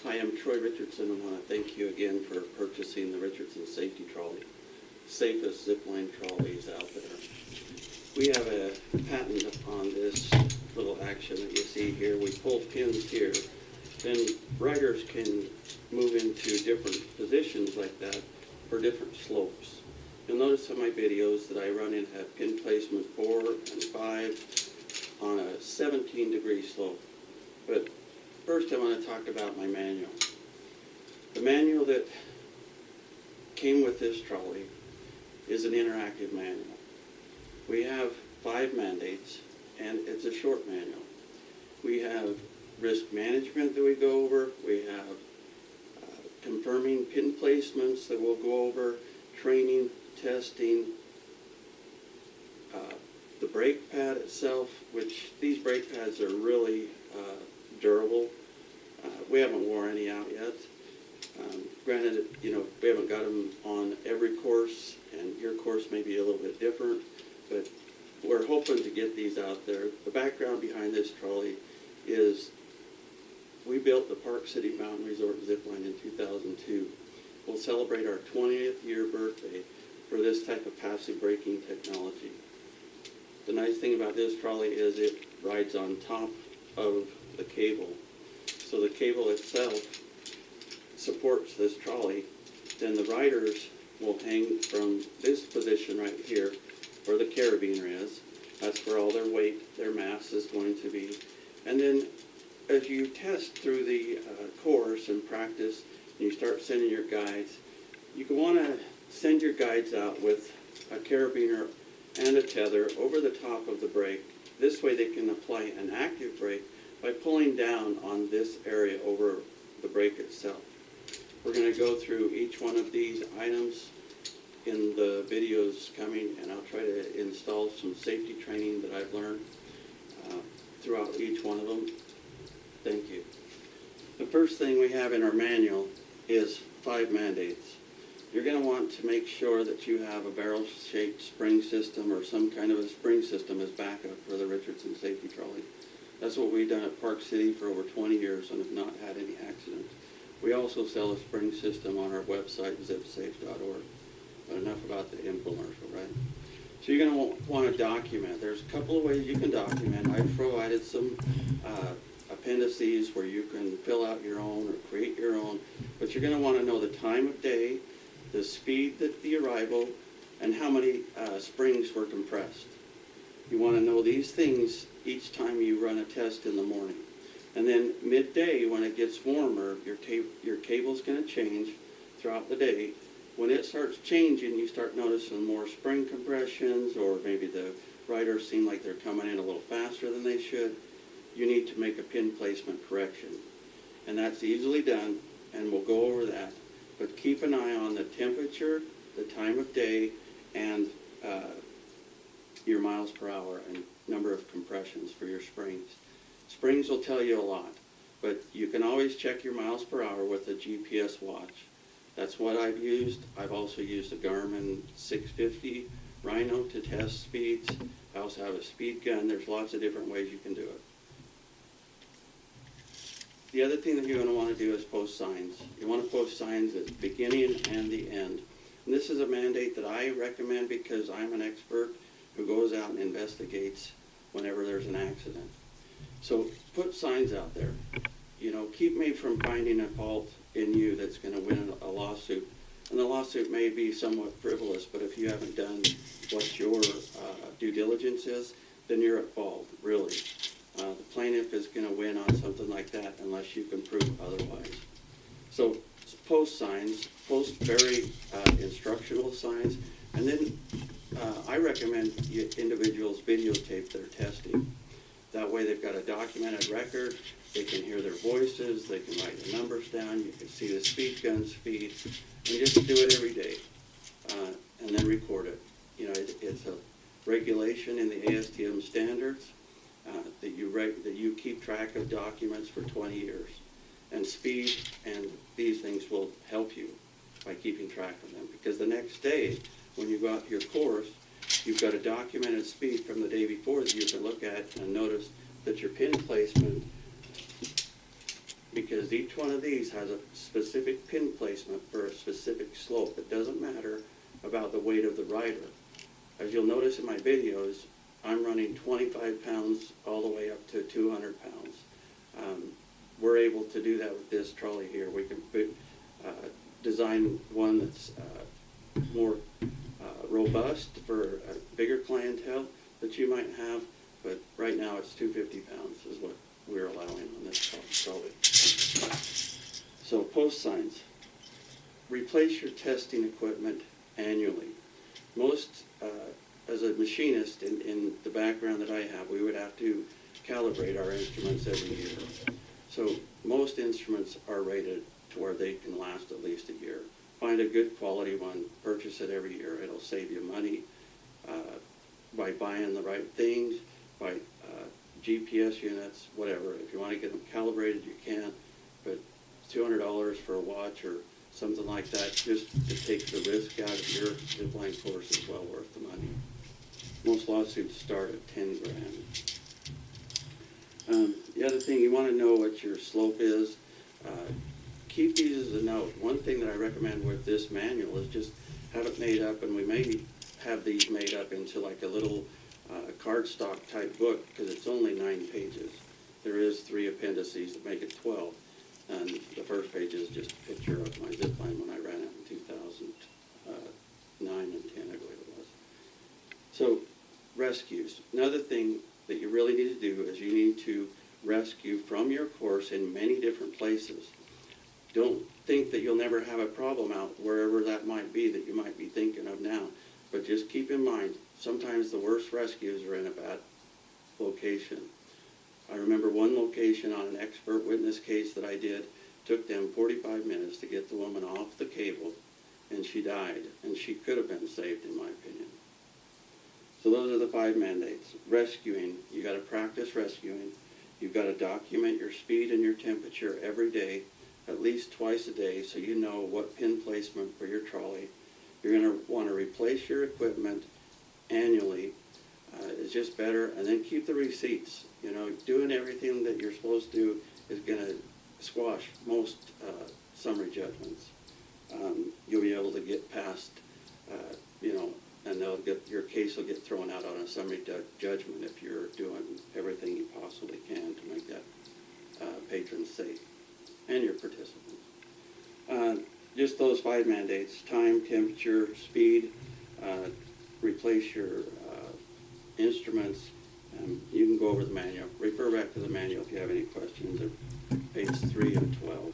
Hi, I'm Troy Richardson. I want to thank you again for purchasing the Richardson safety trolley. Safest zipline trolleys out there. We have a patent on this little action that you see here. We pull pins here. Then riders can move into different positions like that for different slopes. You'll notice in my videos that I run in have pin placement 4 and 5 on a 17-degree slope. But first I want to talk about my manual. The manual that came with this trolley is an interactive manual. We have 5 mandates, and it's a short manual. We have risk management that we go over. We have confirming pin placements that we'll go over, training, testing, the brake pad itself, which these brake pads are really durable. We haven't worn any out yet. Granted, we haven't got them on every course, and your course may be a little bit different, but we're hoping to get these out there. The background behind this trolley is we built the Park City Mountain Resort Zipline in 2002. We'll celebrate our 20th year birthday for this type of passive braking technology. The nice thing about this trolley is it rides on top of the cable. So the cable itself supports this trolley. Then the riders will hang from this position right here where the carabiner is. That's where all their weight, their mass is going to be. And then as you test through the course and practice, and you start sending your guides, you want to send your guides out with a carabiner and a tether over the top of the brake. This way they can apply an active brake by pulling down on this area over the brake itself. We're going to go through each one of these items in the videos coming, and I'll try to install some safety training that I've learned throughout each one of them. Thank you. The first thing we have in our manual is 5 mandates. You're going to want to make sure that you have a barrel-shaped spring system or some kind of a spring system as backup for the Richardson safety trolley. That's what we've done at Park City for over 20 years and have not had any accidents. We also sell a spring system on our website, zipsafe.org. But enough about the infomercial, right? So you're going to want to document. There's a couple of ways you can document. I've provided some appendices where you can fill out your own or create your own, but you're going to want to know the time of day, the speed at the arrival, and how many springs were compressed. You want to know these things each time you run a test in the morning. And then midday, when it gets warmer, your cable's going to change throughout the day. When it starts changing, you start noticing more spring compressions, or maybe the riders seem like they're coming in a little faster than they should. You need to make a pin placement correction. And that's easily done, and we'll go over that. But keep an eye on the temperature, the time of day, and your miles per hour and number of compressions for your springs. Springs will tell you a lot, but you can always check your miles per hour with a GPS watch. That's what I've used. I've also used a Garmin 650 Rhino to test speeds. I also have a speed gun. There's lots of different ways you can do it. The other thing that you're going to want to do is post signs. You want to post signs at the beginning and the end. And this is a mandate that I recommend because I'm an expert who goes out and investigates whenever there's an accident. So put signs out there. Keep me from finding a fault in you that's going to win a lawsuit. And the lawsuit may be somewhat frivolous, but if you haven't done what your due diligence is, then you're at fault, really. The plaintiff is going to win on something like that unless you can prove otherwise. So post signs, post very instructional signs, and then I recommend individuals videotape their testing. That way they've got a documented record, they can hear their voices, they can write the numbers down, you can see the speed gun speed, and just do it every day, and then record it. It's a regulation in the ASTM standards that you keep track of documents for 20 years. And speed and these things will help you by keeping track of them, because the next day when you go out to your course, you've got a documented speed from the day before that you can look at and notice that your pin placement because each one of these has a specific pin placement for a specific slope. It doesn't matter about the weight of the rider. As you'll notice in my videos, I'm running 25 pounds all the way up to 200 pounds. We're able to do that with this trolley here. We can design one that's more robust for a bigger clientele that you might have, but right now it's 250 pounds is what we're allowing on this trolley. So post signs. Replace your testing equipment annually. Most, as a machinist in the background that I have, we would have to calibrate our instruments every year. So most instruments are rated to where they can last at least a year. Find a good quality one, purchase it every year. It'll save you money by buying the right things, by GPS units, whatever. If you want to get them calibrated, you can, but $200 for a watch or something like that, just to take the risk out of your zipline course, is well worth the money. Most lawsuits start at 10 grand. The other thing, you want to know what your slope is. Keep these as a note. One thing that I recommend with this manual is just have it made up, and we may have these made up into like a little cardstock type book, because it's only 9 pages. There is 3 appendices that make it 12. And the first page is just a picture of my zipline when I ran it in 2009 and 10, I believe it was. So, rescues. Another thing that you really need to do is you need to rescue from your course in many different places. Don't think that you'll never have a problem out wherever that might be that you might be thinking of now. But just keep in mind, sometimes the worst rescues are in a bad location. I remember one location on an expert witness case that I did, took them 45 minutes to get the woman off the cable, and she died, and she could have been saved in my opinion. So those are the 5 mandates. Rescuing, you got to practice rescuing. You've got to document your speed and your temperature every day, at least twice a day, so you know what pin placement for your trolley. You're going to want to replace your equipment annually. It's just better, and then keep the receipts. You know, doing everything that you're supposed to do is going to squash most summary judgments. You'll be able to get past, and your case will get thrown out on a summary judgment if you're doing everything you possibly can to make that patron safe and your participants. Just those 5 mandates: time, temperature, speed, replace your instruments. You can go over the manual. Refer back to the manual if you have any questions. Page 3 of 12.